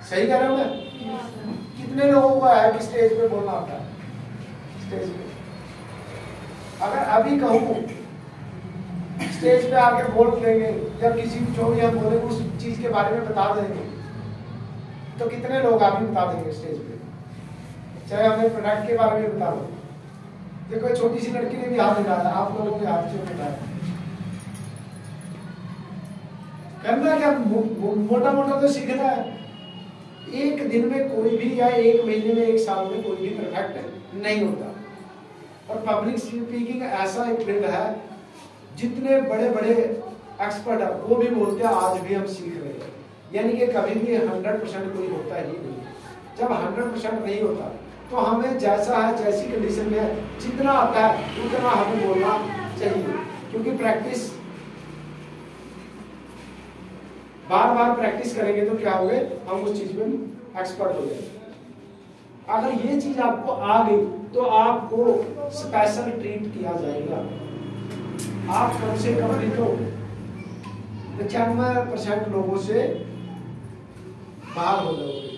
सही कह रहा हूं मैं? कितने लोगों को है कि स्टेज पे बोलना आता है? स्टेज पे अगर अभी कहूं स्टेज पे आके बोल देंगे या किसी जो भी हम बोलेंगे उस चीज के बारे में बता देंगे तो कितने लोग अभी बता देंगे स्टेज पे? चाहे हमें प्रोडक्ट के बारे में बता दो। देखो छोटी सी लड़की ने भी हाथ उठाया, आप लोगों के हाथ से उठाया। करना क्या, मोटा मोटा तो सीखना है। एक दिन में कोई भी या एक महीने में एक साल में कोई भी परफेक्ट नहीं होता। और पब्लिक स्पीकिंग ऐसा एक फील्ड है जितने बड़े बड़े एक्सपर्ट है वो भी बोलते हैं आज भी हम सीख रहे हैं। यानी कि कभी भी 100% कोई होता ही नहीं। जब 100% नहीं होता तो हमें जैसा है जैसी कंडीशन में है जितना आता है उतना हमें बोलना चाहिए, क्योंकि प्रैक्टिस बार बार प्रैक्टिस करेंगे तो क्या होगे, हम उस चीज में एक्सपर्ट हो जाएंगे। अगर ये चीज आपको आ गई तो आपको स्पेशल ट्रीट किया जाएगा। आप कम से कम भी तो 95% लोगों से बाहर हो जाओगे।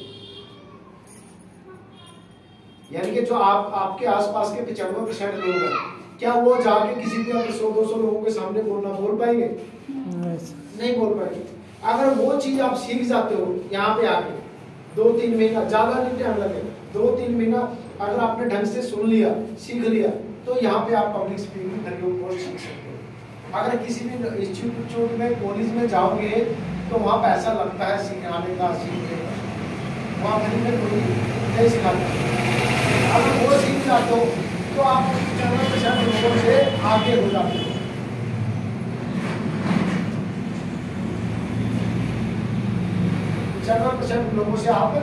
यानी कि जो आपके आसपास के 95% लोग हैं, क्या वो जाके किसी भी 100-200 लोगों के सामने बोल पाएंगे? नहीं बोल पाएंगे। अगर वो चीज आप सीख जाते हो यहाँ पे आके 2-3 महीना, ज्यादा नहीं टाइम लगे, 2-3 महीना अगर आपने ढंग से सुन लिया, सीख लिया, तो यहाँ पे आप पब्लिक स्पीकिंग करके कोर्स सीख सकते हो। अगर किसी भी इंस्टीट्यूट में, कॉलेज में जाओगे तो वहाँ पैसा लगता है सिखाने का, सीखने का, वहाँ फ्री में कोई नहीं सिखाता। अगर वो सीख जाते हो तो आप 95% लोगों से आगे हो जाते हो। लोगों से आप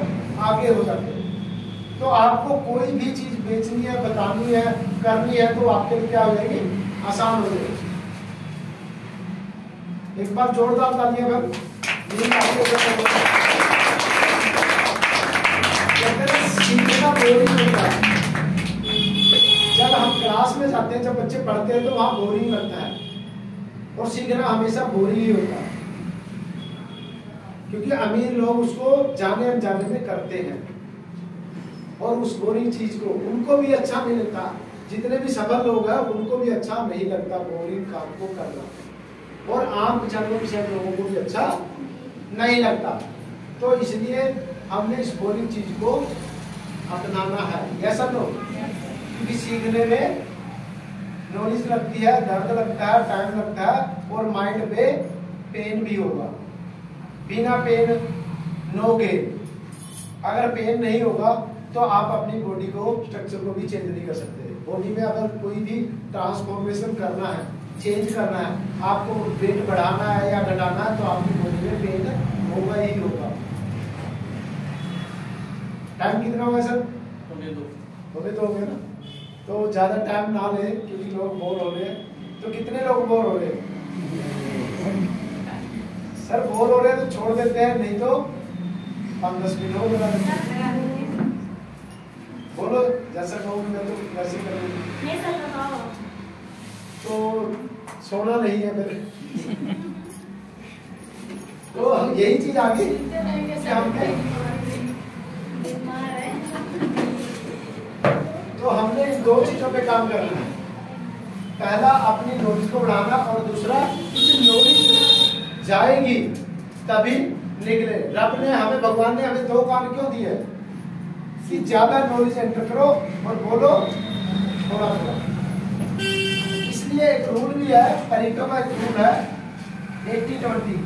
आगे हो जाते हैं। तो आपको कोई भी चीज बेचनी है, बतानी है, करनी है तो आपके लिए क्या हो जाएगी, आसान हो जाएगी। एक बार जोरदार तालियां कर। सीखना बोरिंग होता है। जब हम क्लास में जाते हैं, जब बच्चे पढ़ते हैं तो वहां बोरिंग लगता है, और सीखना हमेशा बोरिंग ही होता है, क्योंकि अमीर लोग उसको जाने अनजाने में करते हैं और उस बोरिंग चीज को उनको भी अच्छा नहीं लगता। जितने भी सफल लोग हैं उनको भी अच्छा नहीं लगता बोरिंग काम को करना, और आम 95% लोगों को भी अच्छा नहीं लगता। तो इसलिए हमने इस बोरिंग चीज को अपनाना है, ऐसा तो, क्योंकि सीखने में नॉलेज लगती है, दर्द लगता है, टाइम लगता है, और माइंड पे पेन भी होगा। बिना पेन नो गेन। अगर पेन नहीं होगा तो आप अपनी बॉडी को, स्ट्रक्चर को भी चेंज नहीं कर सकते। बॉडी में अगर कोई भी ट्रांसफॉर्मेशन करना है, चेंज करना है, आपको वेट बढ़ाना है या घटाना है, तो आपकी बॉडी में पेन होगा ही होगा। टाइम कितना होगा सर? होने तो हो गया ना, तो ज्यादा टाइम ना ले क्योंकि लोग बोर हो रहे हैं। तो कितने लोग बोर हो रहे हैं? सर बोर हो रहे हैं तो छोड़ देते हैं, नहीं तो 5-10 मिनट हो गया। बोलो जैसा कहोगे मैं तो वैसे करूँगी। तो सोना नहीं है मेरे। तो यही चीज आ गई कि हमने इन 2 चीजों पे काम करना है। पहला अपनी नॉलेज को बढ़ाना, और दूसरा नॉलेज जाएगी तभी निकले। रब ने हमें, भगवान ने हमें 2 कान क्यों दिए? कि ज्यादा नॉलेज एंटर करो और बोलो थोड़ा थोड़ा। इसलिए एक रूल भी है, परीटो का एक रूल है 80-20,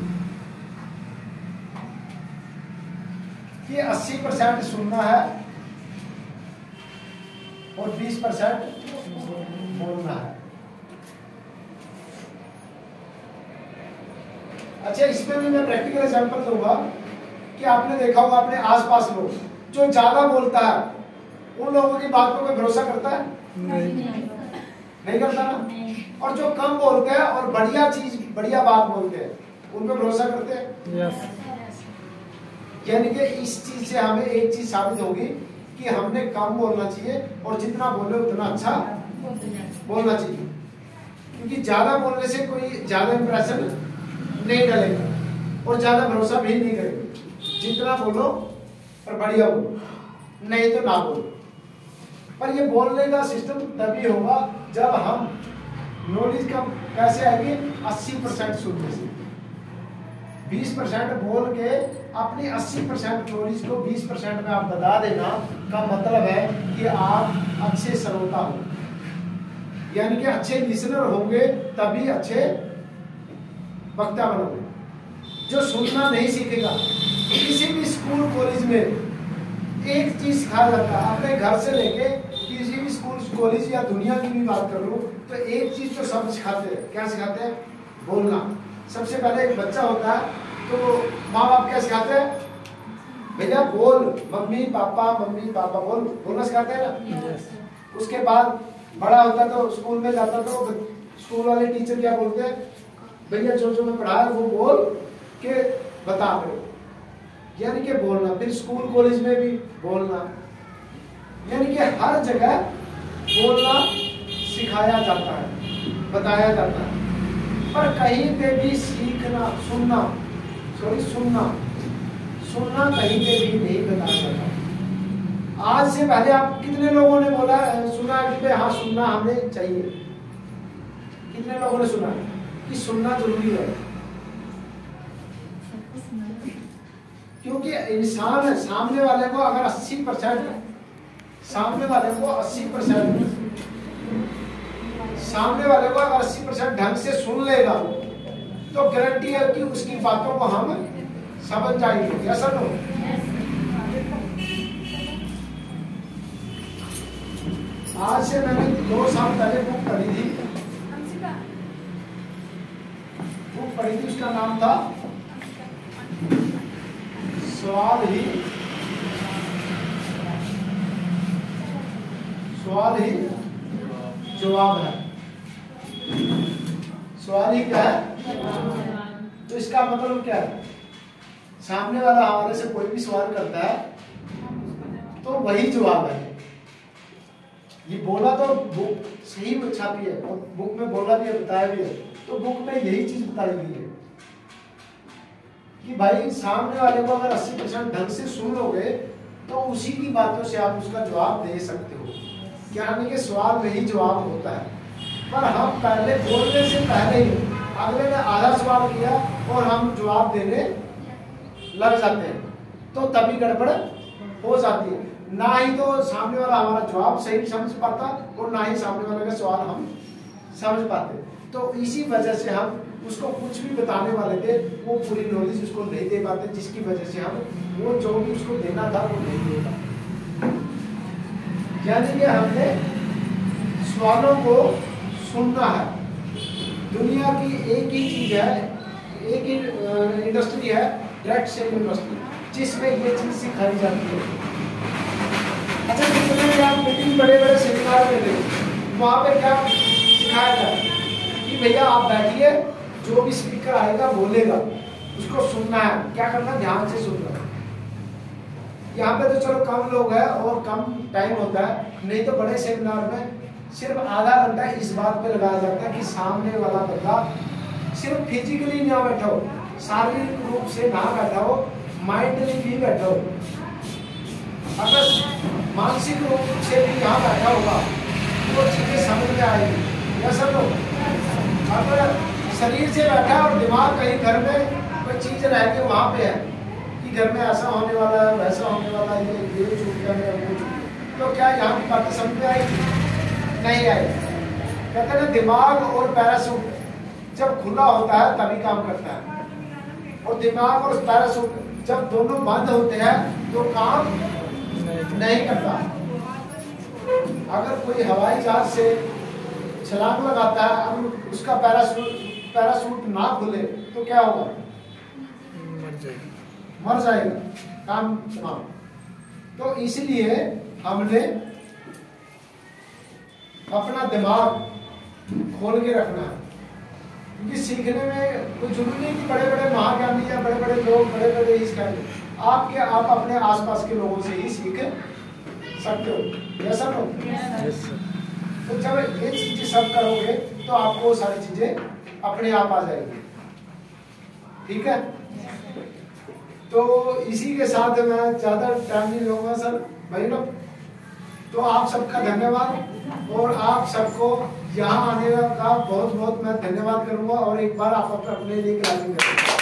कि 80% सुनना है और 20% बोलना है। अच्छा, इसमें भी मैं प्रैक्टिकल एग्जांपल दूंगा कि आपने देखा होगा अपने आसपास लोग जो ज्यादा बोलता है, उन लोगों की बात पर कोई भरोसा करता है? नहीं करता ना। और जो कम बोलते हैं और बढ़िया चीज, बढ़िया बात बोलते हैं, उन पर भरोसा करते हैं। यानी कि इस चीज से हमें एक चीज साबित होगी कि हमने कम बोलना चाहिए और जितना बोले उतना अच्छा बोलना चाहिए, क्योंकि ज्यादा बोलने से कोई ज्यादा इंप्रेशन नहीं डलेगा और ज्यादा भरोसा भी नहीं करेगा। जितना बोलो पर बढ़िया बोलो, नहीं तो ना बोलो। पर ये बोलने का सिस्टम तभी होगा जब हम नॉलेज का कैसे आएंगे, 80% सुनने से। 20% बोल के अपनी 80% नॉलेज को 20% में आप बता देना का मतलब है कि आप अच्छे श्रोता हो, यानी कि अच्छे लिसनर होंगे तभी अच्छे वक्ता बनोगे। जो सुनना नहीं सीखेगा, किसी भी स्कूल कॉलेज में एक चीज सिखाया जाता है, अपने घर से लेके किसी भी स्कूल कॉलेज या दुनिया की भी बात कर लो तो एक चीज तो सब सिखाते हैं, क्या सिखाते हैं, बोलना। सबसे पहले एक बच्चा होता है तो माँ बाप क्या सिखाते हैं, भैया बोल, मम्मी पापा बोल, बोलना सिखाते हैं ना। उसके बाद बड़ा होता तो स्कूल में जाता तो स्कूल वाले टीचर क्या बोलते हैं, भैया जो मैं पढ़ाया वो बोल के बता दो, यानी कि बोलना। फिर स्कूल कॉलेज में भी बोलना, यानी कि हर जगह बोलना सिखाया जाता है, बताया जाता है। पर कहीं पे भी सीखना, सुनना कहीं पे भी नहीं बताया जाता। आज से पहले आप कितने लोगों ने बोला सुना कि भाई हाँ सुनना हमें चाहिए? कितने लोगों ने सुना कि सुनना जरूरी है? क्योंकि इंसान सामने वाले को अगर 80% ढंग से सुन लेगा तो गारंटी है कि उसकी बातों को हम समझ जाएंगे। क्या सर? आज से मैंने 2 साल पहले बुक पढ़ी थी, उसका नाम था सवाल ही जवाब है। सवाल ही क्या है? तो इसका मतलब क्या है, सामने वाला हमारे से कोई भी सवाल करता है तो वही जवाब है। ये बोला तो बुक सही छापी है और बुक में बोला भी है, बताया भी है, तो बुक में यही चीज बताई गई है कि भाई सामने वाले को अगर 80% ढंग से सुन लोगे तो उसी की बातों से आप उसका जवाब दे सकते हो। यानी कि सवाल में ही जवाब होता है। पर हम पहले बोलने से पहले ही अगले ने आधा सवाल किया और हम जवाब देने लग जाते हैं तो तभी गड़बड़ हो जाती है। ना ही तो सामने वाला हमारा जवाब सही समझ पाता और ना ही सामने वाले का सवाल हम समझ पाते। तो इसी वजह से हम उसको कुछ भी बताने वाले थे वो पूरी नॉलेज उसको नहीं दे पाते, जिसकी वजह से हम वो जो भी उसको देना था वो नहीं दे पाते। यानी कि हमने सवालों को सुनना है। दुनिया की एक ही चीज है, एक ही इंडस्ट्री है, डायरेक्ट सेल इंडस्ट्री, जिसमें ये चीज सिखाई जाती है। अच्छा, जितने भी आप मीटिंग बड़े सेमिनार में गए वहां पे क्या सिखाया जाता है कि भैया आप बैठिए, जो भी स्पीकर आएगा बोलेगा उसको सुनना है। क्या करना, ध्यान से सुनना है। यहाँ पे तो चलो कम लोग हैं और कम टाइम होता है, नहीं तो बड़े सेमिनार में सिर्फ आधा घंटा इस बात पे लगाया जाता है कि सामने वाला बंदा सिर्फ फिजिकली ना बैठा हो, शारीरिक रूप से ना बैठा हो, माइंडली भी बैठा हो। अगर मानसिक रूप से भी यहाँ बैठा होगा तो चीजें समझ में आएगी। या सब लोग अगर शरीर से बैठा और दिमाग कहीं घर में कोई चीज रह के वहां पे है कि घर में ऐसा होने वाला है, वैसा होने वाला है, ये छूट गया, वो छूट गया, तो क्या यहाँ की बातें समझ में आएगी? नहीं आएगी। कहते हैं ना, दिमाग और पैराशूट जब खुला होता है तभी काम करता है, और दिमाग और पैराशूट जब दोनों बंद होते हैं तो काम नहीं करता। अगर कोई हवाई जहाज से छलांग लगाता है, अगर उसका पैराशूट ना खुले तो क्या होगा? मर जाएगा, काम तमाम। तो इसलिए हमने अपना दिमाग खोल के रखना है, क्योंकि सीखने में कोई जरूरी नहीं कि बड़े बड़े महाज्ञानी या बड़े बड़े लोग बड़े बड़े आप अपने आसपास के लोगों से ही सीख सकते हो। ऐसा लो तो जब ये चीजें सब करोगे तो आपको सारी चीजें अपने आप आ जाएगी। ठीक है। तो इसी के साथ मैं ज़्यादा टाइम नहीं लूँगा सर भाई लोग। तो आप सबका धन्यवाद, और आप सबको यहाँ आने का बहुत बहुत मैं धन्यवाद करूँगा। और एक बार आप अपने लिए क्लासिंग करें।